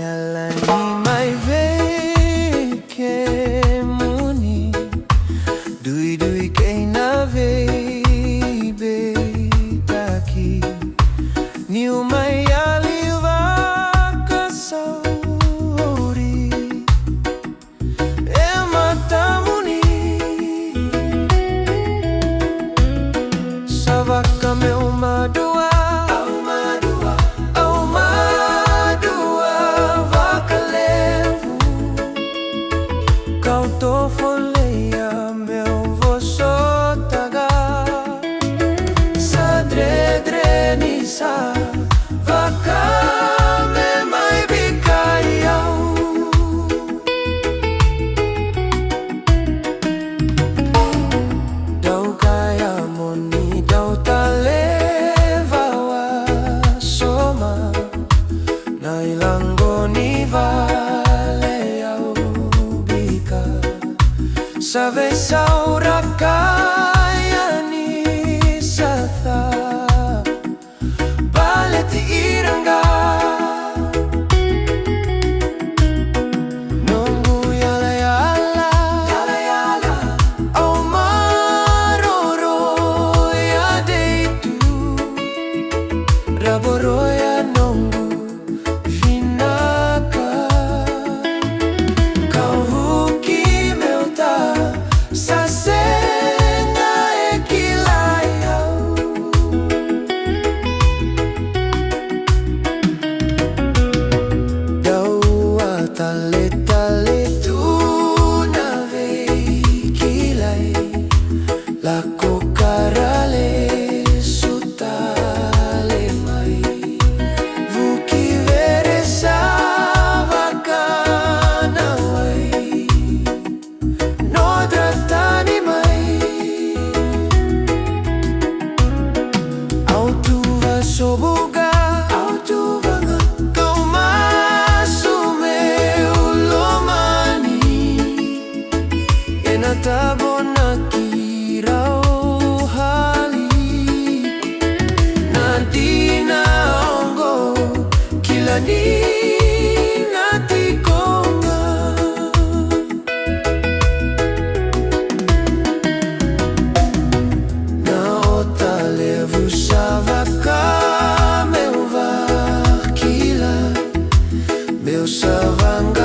yalani mai ve kemuni dui dui keina ve taki niu mai ali voqa sauri e matamuni sa voqa meu madua sa voqa me mai bikayau dau kaya moni dau taleva wa soma nai langoni vale au bika save saura kaya ni satha Raboroya nongu vinaka kau huki meuta sasenga ekilayau daua tale tale tuna vei kilai lako karale sobuga autuvanga kau masume ulomani enatabona kirau hali nadina ongo kilani natikonga na otalevu sa voqa meu savanga